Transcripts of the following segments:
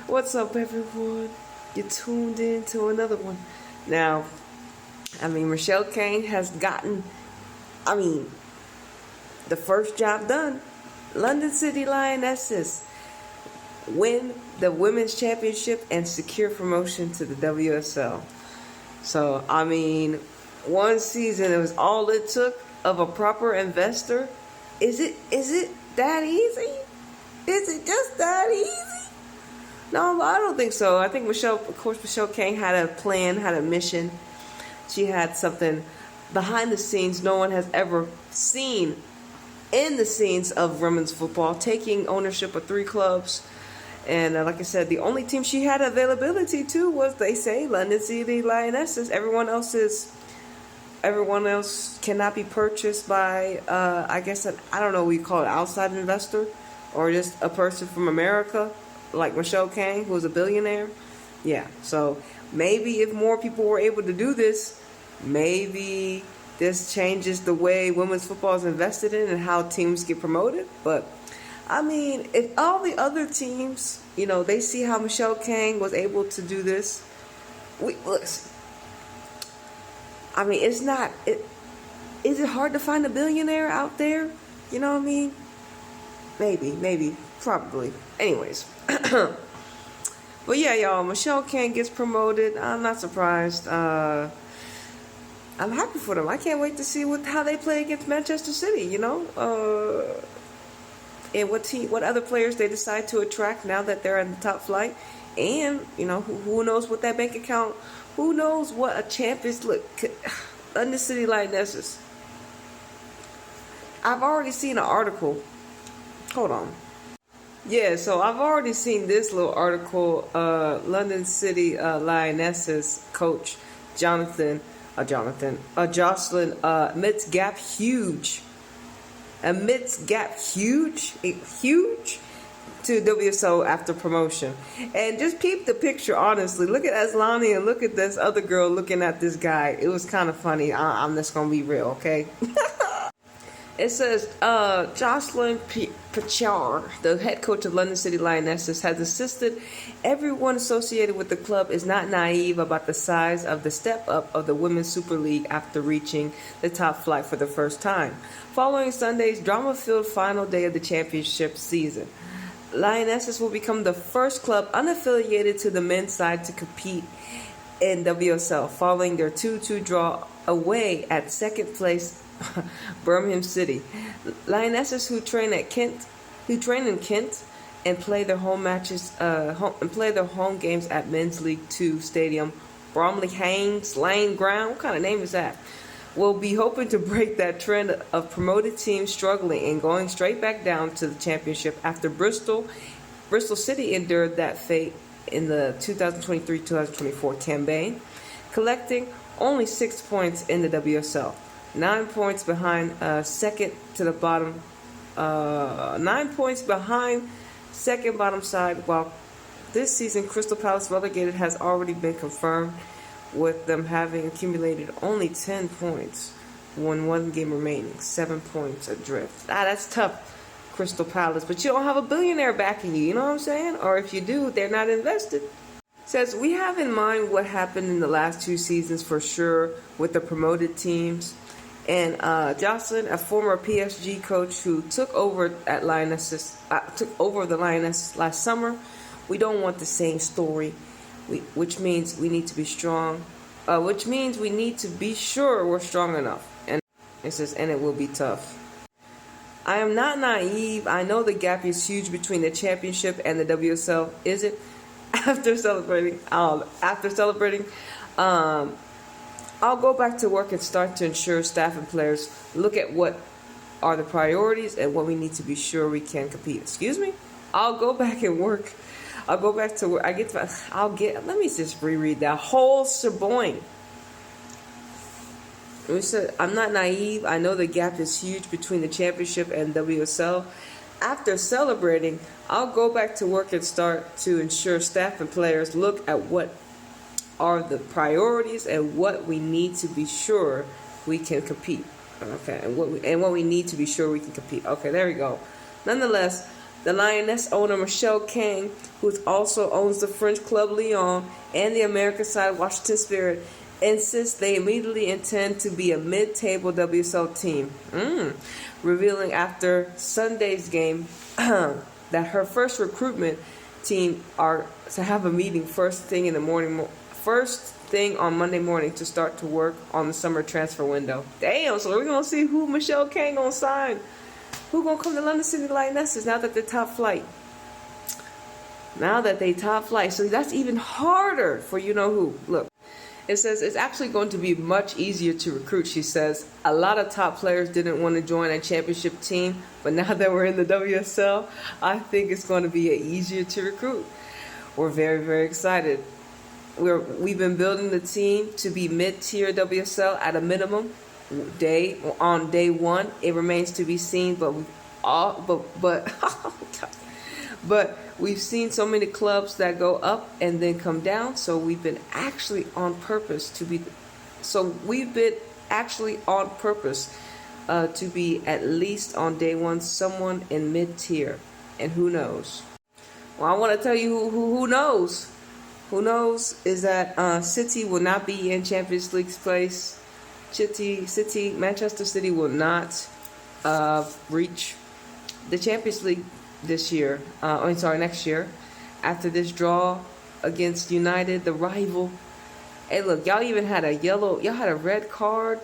What's up, everyone? You tuned in to another one. Now, Michele Kang has gotten, the first job done. London City Lionesses win the Women's Championship and secure promotion to the WSL. So, one season, it was all it took of a proper investor. Is it that easy? Is it just that easy? No, I don't think so. I think Michele Kang had a plan, had a mission. She had something behind the scenes no one has ever seen in the scenes of women's football, taking ownership of 3 clubs. And like I said, the only team she had availability to was, they say, London City Lionesses. Everyone else cannot be purchased by, I don't know what you call it, outside investor, or just a person from America, like Michele Kang, who was a billionaire. Yeah, so maybe if more people were able to do this, maybe this changes the way women's football is invested in and how teams get promoted. But, if all the other teams, they see how Michele Kang was able to do this, listen, is it hard to find a billionaire out there? You know what I mean? Maybe, probably. Anyways. But yeah, y'all, Michele Kang gets promoted. I'm not surprised. I'm happy for them. I can't wait to see how they play against Manchester City, and what other players they decide to attract now that they're in the top flight. And, who knows what that bank account, who knows what a champ is. Look, London City Lionesses. I've already seen an article. Hold on. Yeah, so I've already seen this little article. London City Lionesses coach Jocelyn admits gap huge to WSL after promotion. And just peep the picture, honestly. Look at Aslani and look at this other girl looking at this guy. It was kind of funny. I'm just gonna be real, okay? It says, Jocelyn Pritchard, the head coach of London City Lionesses, has insisted everyone associated with the club is not naive about the size of the step up of the Women's Super League after reaching the top flight for the first time. Following Sunday's drama-filled final day of the championship season, Lionesses will become the first club unaffiliated to the men's side to compete in WSL, following their 2-2 draw away at second place Birmingham City. Lionesses who train in Kent and play their home games at Men's League 2 Stadium, Bromley Haynes Lane Ground. What kind of name is that? Will be hoping to break that trend of promoted teams struggling and going straight back down to the championship after Bristol City endured that fate in the 2023-2024 campaign, collecting only 6 points in the WSL. 9 points behind second bottom side, while this season Crystal Palace relegated has already been confirmed, with them having accumulated only 10 points when 1 game remaining, 7 points adrift. That's tough, Crystal Palace, but you don't have a billionaire backing you know what I'm saying? Or if you do, they're not invested. Says, we have in mind what happened in the last 2 seasons for sure with the promoted teams. And Jocelyn, a former PSG coach who took over the Lionesses last summer, we don't want the same story, which means we need to be strong. Which means we need to be sure we're strong enough. And it says, and it will be tough. I am not naive. I know the gap is huge between the championship and the WSL. Is it? After celebrating, I'll go back to work and start to ensure staff and players look at what are the priorities and what we need to be sure we can compete. Excuse me? I'll go back to work. Let me just reread that whole shebang. We said, I'm not naive. I know the gap is huge between the championship and WSL. After celebrating, I'll go back to work and start to ensure staff and players look at what are the priorities and what we need to be sure we can compete. Okay, and what we need to be sure we can compete. Okay, there we go. Nonetheless, The Lioness owner Michele Kang, who also owns the French club Lyon and the American side Washington Spirit, insists they immediately intend to be a mid-table WSL team, revealing after Sunday's game that her first recruitment team are to have a meeting first thing on Monday morning to start to work on the summer transfer window. Damn, so we're gonna see who Michele Kang gonna sign. Who gonna come to London City Lionesses now that they're top flight? Now that they top flight, so that's even harder for you know who. Look, it says it's actually going to be much easier to recruit. She says a lot of top players didn't want to join a championship team, but now that we're in the WSL, I think it's going to be easier to recruit. We're very, very excited. We've been building the team to be mid-tier WSL at a minimum. On day one, it remains to be seen, but but we've seen so many clubs that go up and then come down. So we've been actually on purpose to be at least on day one someone in mid-tier, and who knows? Well, I want to tell you who knows. Who knows is that City will not be in Champions League place. Manchester City will not reach the Champions League next year. After this draw against United, the rival. Hey, look, y'all even had a red card,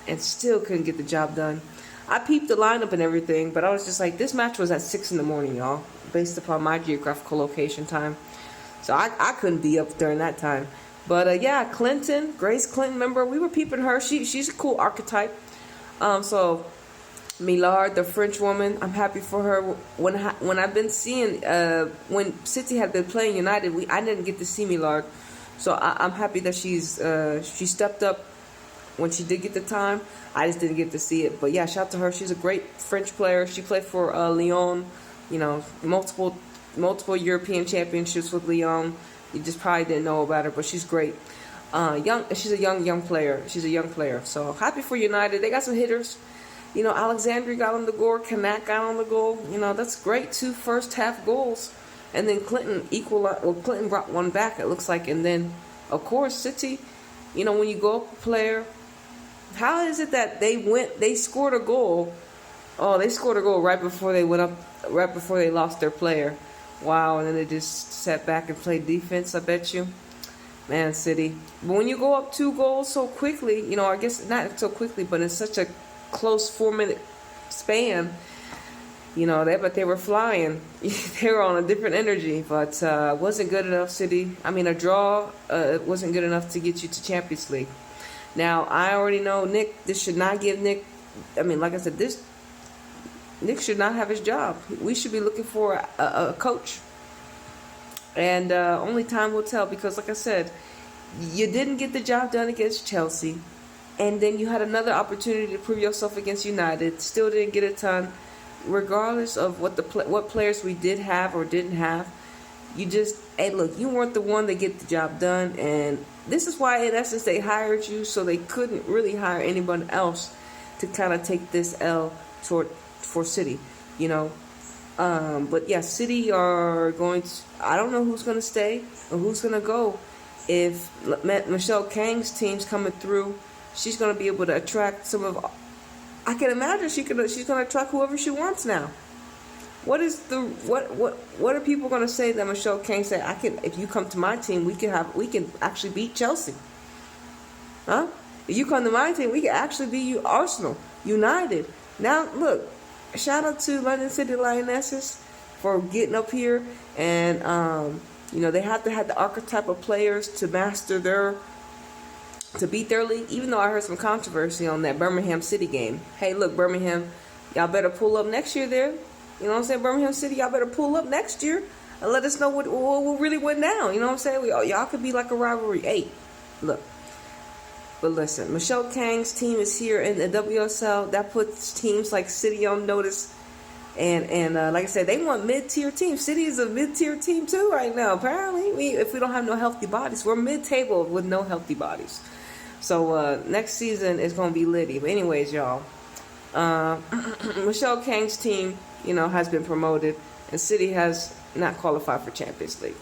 and still couldn't get the job done. I peeped the lineup and everything, but I was just like, this match was at 6 in the morning, y'all, based upon my geographical location time. So I couldn't be up during that time. But Grace Clinton, remember, we were peeping her. She's a cool archetype. So Millard, the French woman, I'm happy for her. When I've been seeing, when City had been playing United, I didn't get to see Millard. So I'm happy that she stepped up when she did get the time. I just didn't get to see it. But yeah, shout out to her. She's a great French player. She played for Lyon, multiple European championships with Lyon. You just probably didn't know about her, but she's great. She's a young player. She's a young player. So happy for United. They got some hitters. Alexandria got on the goal. Kanak got on the goal. That's great. 2 first half goals. And then Clinton Clinton brought one back, it looks like. And then, of course, City, when you go up a player, how is it that they scored a goal? Oh, they scored a goal right before they lost their player. Wow, and then they just sat back and played defense, I bet you. Man, City. But when you go up 2 goals so quickly, I guess not so quickly, but in such a close 4-minute span, they were flying. They were on a different energy, but wasn't good enough, City. I mean, a draw wasn't good enough to get you to Champions League. Now, I already know this should not give Nick, like I said, Nick should not have his job. We should be looking for a coach. And only time will tell, because like I said, you didn't get the job done against Chelsea. And then you had another opportunity to prove yourself against United. Still didn't get it done. Regardless of what players we did have or didn't have, you weren't the one to get the job done. And this is why, in essence, they hired you, so they couldn't really hire anyone else to kind of take this L for City, But yeah, City are going to, I don't know who's going to stay or who's going to go. If Michele Kang's team's coming through, she's going to be able to attract I can imagine she's going to attract whoever she wants now. What are people going to say that Michele Kang said, if you come to my team, we can actually beat Chelsea? Huh? If you come to my team, we can actually beat Arsenal, United. Now, look, shout out to London City Lionesses for getting up here, and they have to have the archetype of players to beat their league. Even though I heard some controversy on that Birmingham City game. Hey, look, Birmingham, y'all better pull up next year there. You know what I'm saying? Birmingham City, y'all better pull up next year and let us know what really went down. You know what I'm saying? Y'all could be like a rivalry. Hey, look. But listen, Michele Kang's team is here in the WSL. That puts teams like City on notice. And like I said, they want mid-tier teams. City is a mid-tier team too right now. Apparently, if we don't have no healthy bodies, we're mid-table with no healthy bodies. So next season is going to be litty. But anyways, y'all, Michele Kang's team, has been promoted. and City has not qualified for Champions League.